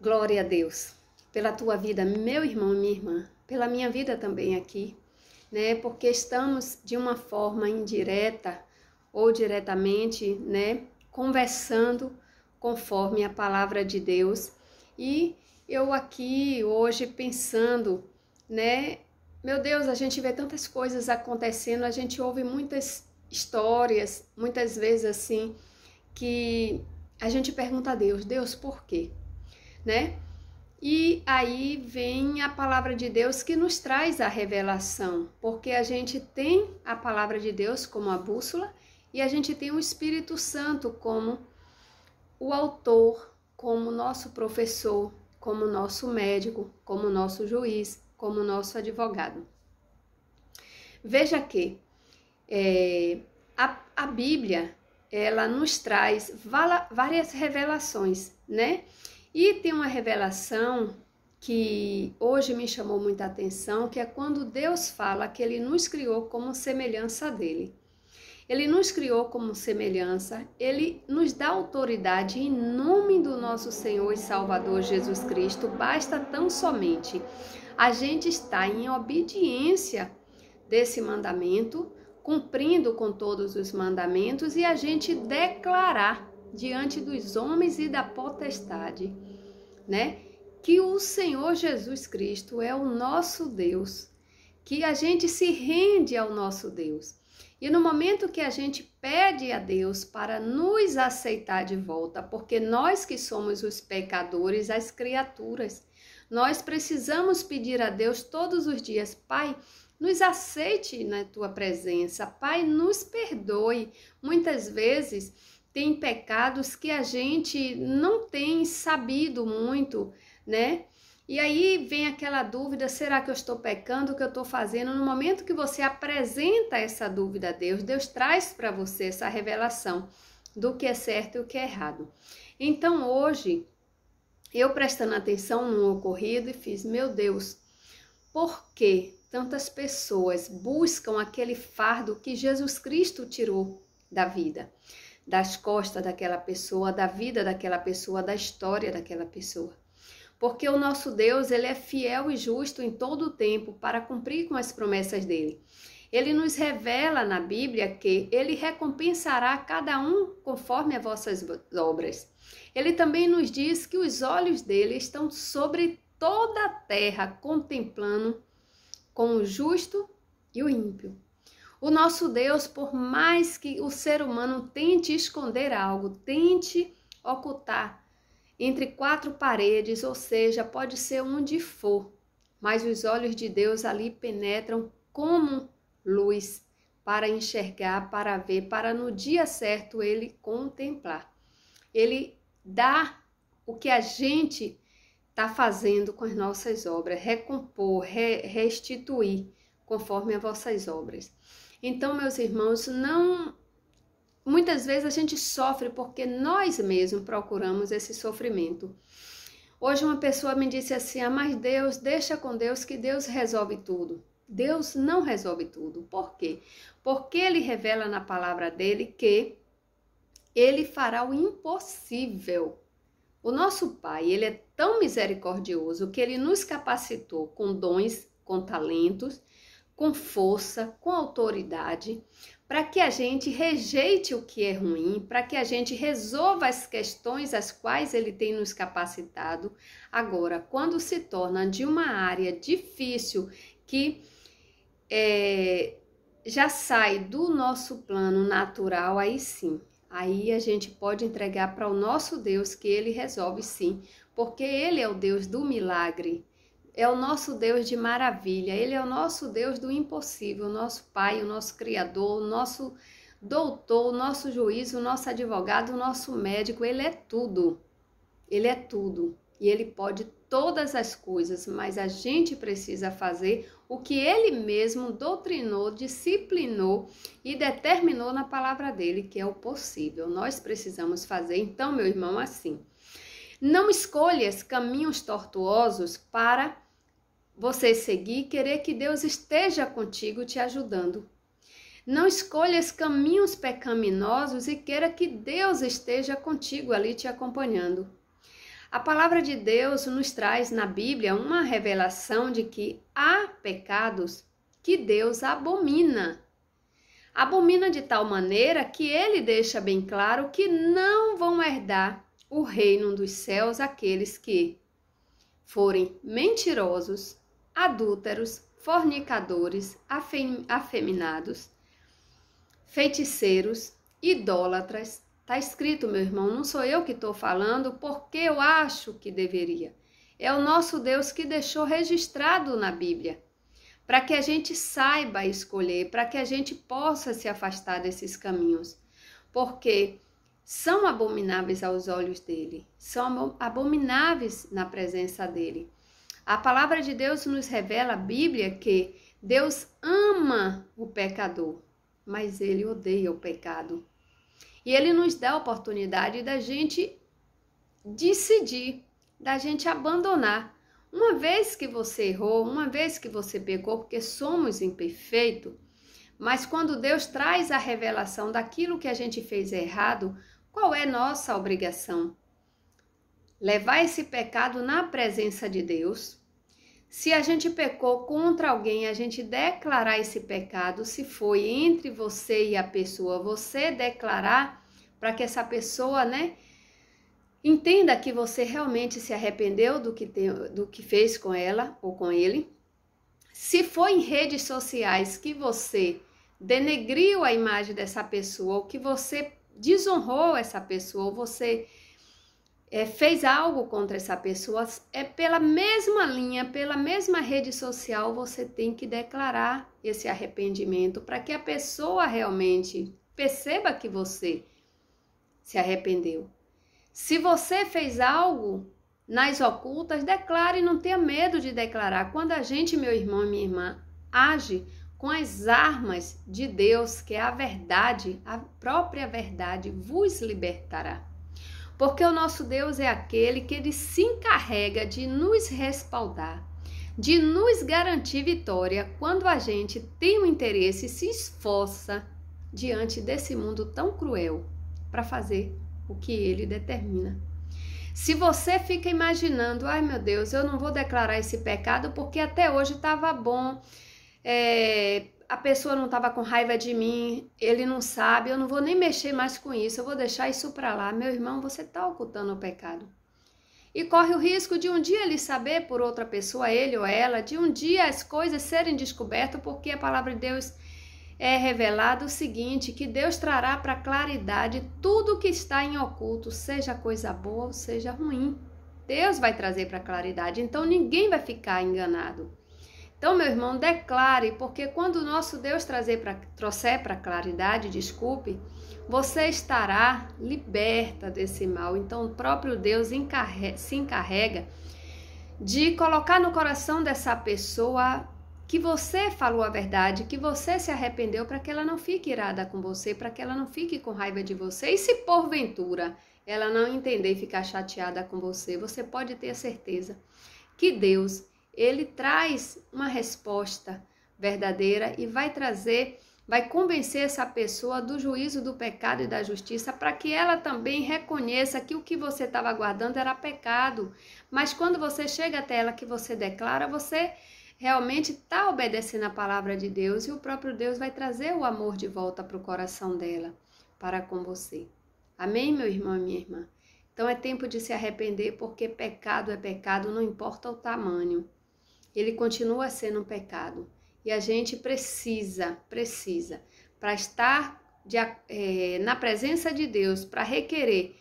Glória a Deus pela tua vida, meu irmão e minha irmã, pela minha vida também aqui, né? Porque estamos de uma forma indireta ou diretamente, né? Conversando conforme a palavra de Deus. E eu aqui hoje pensando, né? Meu Deus, a gente vê tantas coisas acontecendo, a gente ouve muitas histórias, muitas vezes assim, que a gente pergunta a Deus, Deus, por quê? Né? E aí vem a palavra de Deus que nos traz a revelação, porque a gente tem a palavra de Deus como a bússola e a gente tem o Espírito Santo como o autor, como nosso professor, como nosso médico, como nosso juiz, como nosso advogado. Veja que a Bíblia, ela nos traz várias revelações, né? E tem uma revelação que hoje me chamou muita atenção, que é quando Deus fala que Ele nos criou como semelhança dEle. Ele nos criou como semelhança, Ele nos dá autoridade em nome do nosso Senhor e Salvador Jesus Cristo. Basta tão somente a gente estar em obediência desse mandamento, cumprindo com todos os mandamentos e a gente declarar diante dos homens e da potestade, né? Que o Senhor Jesus Cristo é o nosso Deus, que a gente se rende ao nosso Deus. E no momento que a gente pede a Deus para nos aceitar de volta, porque nós que somos os pecadores, as criaturas, nós precisamos pedir a Deus todos os dias, Pai, nos aceite na tua presença, Pai, nos perdoe. Muitas vezes tem pecados que a gente não tem sabido muito, né? E aí vem aquela dúvida, será que eu estou pecando, o que eu estou fazendo? No momento que você apresenta essa dúvida a Deus, Deus traz para você essa revelação do que é certo e o que é errado. Então hoje, eu prestando atenção no ocorrido e fiz, meu Deus, por que tantas pessoas buscam aquele fardo que Jesus Cristo tirou da vida? Das costas daquela pessoa, da vida daquela pessoa, da história daquela pessoa. Porque o nosso Deus, ele é fiel e justo em todo o tempo para cumprir com as promessas dele. Ele nos revela na Bíblia que ele recompensará cada um conforme as vossas obras. Ele também nos diz que os olhos dele estão sobre toda a terra, contemplando com o justo e o ímpio. O nosso Deus, por mais que o ser humano tente esconder algo, tente ocultar entre quatro paredes, ou seja, pode ser onde for, mas os olhos de Deus ali penetram como luz para enxergar, para ver, para no dia certo ele contemplar. Ele dá o que a gente está fazendo com as nossas obras, recompor, restituir conforme as vossas obras. Então, meus irmãos, muitas vezes a gente sofre porque nós mesmos procuramos esse sofrimento. Hoje uma pessoa me disse assim, mas Deus, deixa com Deus que Deus resolve tudo. Deus não resolve tudo. Por quê? Porque Ele revela na palavra dele que Ele fará o impossível. O nosso Pai, Ele é tão misericordioso que Ele nos capacitou com dons, com talentos, com força, com autoridade, para que a gente rejeite o que é ruim, para que a gente resolva as questões às quais Ele tem nos capacitado. Agora, quando se torna de uma área difícil, que já sai do nosso plano natural, aí sim, aí a gente pode entregar para o nosso Deus que Ele resolve sim, porque Ele é o Deus do milagre. É o nosso Deus de maravilha, Ele é o nosso Deus do impossível, o nosso Pai, o nosso Criador, o nosso doutor, o nosso juiz, o nosso advogado, o nosso médico, Ele é tudo. Ele é tudo e Ele pode todas as coisas, mas a gente precisa fazer o que Ele mesmo doutrinou, disciplinou e determinou na palavra dEle, que é o possível. Nós precisamos fazer, então, meu irmão, assim. Não escolhas caminhos tortuosos para você seguir e querer que Deus esteja contigo te ajudando. Não escolhas caminhos pecaminosos e queira que Deus esteja contigo ali te acompanhando. A palavra de Deus nos traz na Bíblia uma revelação de que há pecados que Deus abomina. Abomina de tal maneira que ele deixa bem claro que não vão herdar o reino dos céus aqueles que forem mentirosos, adúlteros, fornicadores, afeminados, feiticeiros, idólatras. Está escrito, meu irmão, não sou eu que estou falando porque eu acho que deveria. É o nosso Deus que deixou registrado na Bíblia, para que a gente saiba escolher, para que a gente possa se afastar desses caminhos, porque são abomináveis aos olhos dele, são abomináveis na presença dele. A palavra de Deus nos revela, a Bíblia, que Deus ama o pecador, mas ele odeia o pecado. E ele nos dá a oportunidade da gente decidir, da gente abandonar. Uma vez que você errou, uma vez que você pecou, porque somos imperfeitos, mas quando Deus traz a revelação daquilo que a gente fez errado, qual é nossa obrigação? Levar esse pecado na presença de Deus. Se a gente pecou contra alguém, a gente declarar esse pecado, se foi entre você e a pessoa, você declarar para que essa pessoa, entenda que você realmente se arrependeu do que fez com ela ou com ele. Se foi em redes sociais que você denegriu a imagem dessa pessoa, ou que você desonrou essa pessoa, ou você fez algo contra essa pessoa, pela mesma linha, pela mesma rede social, você tem que declarar esse arrependimento para que a pessoa realmente perceba que você se arrependeu. Se você fez algo nas ocultas, declare, não tenha medo de declarar. Quando a gente, meu irmão e minha irmã, age com as armas de Deus, que é a verdade, a própria verdade vos libertará. Porque o nosso Deus é aquele que ele se encarrega de nos respaldar, de nos garantir vitória quando a gente tem um interesse e se esforça diante desse mundo tão cruel para fazer o que ele determina. Se você fica imaginando, ai meu Deus, eu não vou declarar esse pecado porque até hoje estava bom, a pessoa não estava com raiva de mim, ele não sabe, eu não vou nem mexer mais com isso, eu vou deixar isso para lá. Meu irmão, você está ocultando o pecado. E corre o risco de um dia ele saber por outra pessoa, ele ou ela, de um dia as coisas serem descobertas, porque a palavra de Deus é revelado o seguinte, que Deus trará para claridade tudo que está em oculto, seja coisa boa ou seja ruim. Deus vai trazer para claridade, então ninguém vai ficar enganado. Então, meu irmão, declare, porque quando o nosso Deus trouxer para claridade, você estará liberta desse mal. Então, o próprio Deus se encarrega de colocar no coração dessa pessoa que você falou a verdade, que você se arrependeu, para que ela não fique irada com você, para que ela não fique com raiva de você. E se porventura ela não entender e ficar chateada com você, você pode ter a certeza que Deus, ele traz uma resposta verdadeira e vai convencer essa pessoa do juízo do pecado e da justiça, para que ela também reconheça que o que você estava guardando era pecado. Mas quando você chega até ela, que você declara, você realmente está obedecendo a palavra de Deus, e o próprio Deus vai trazer o amor de volta para o coração dela, para com você. Amém, meu irmão e minha irmã? Então é tempo de se arrepender, porque pecado é pecado, não importa o tamanho. Ele continua sendo um pecado. E a gente precisa, para estar na presença de Deus, para requerer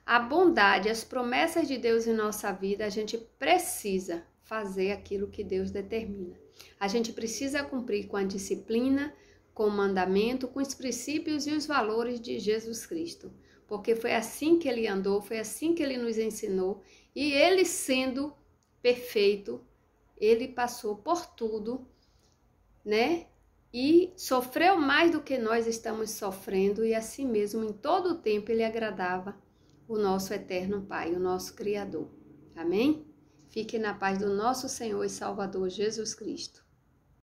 a bondade, as promessas de Deus em nossa vida, a gente precisa fazer aquilo que Deus determina. A gente precisa cumprir com a disciplina, com o mandamento, com os princípios e os valores de Jesus Cristo. Porque foi assim que ele andou, foi assim que ele nos ensinou. E ele, sendo perfeito, ele passou por tudo, e sofreu mais do que nós estamos sofrendo, e assim mesmo, em todo o tempo, ele agradava o nosso eterno Pai, o nosso Criador. Amém? Fique na paz do nosso Senhor e Salvador Jesus Cristo.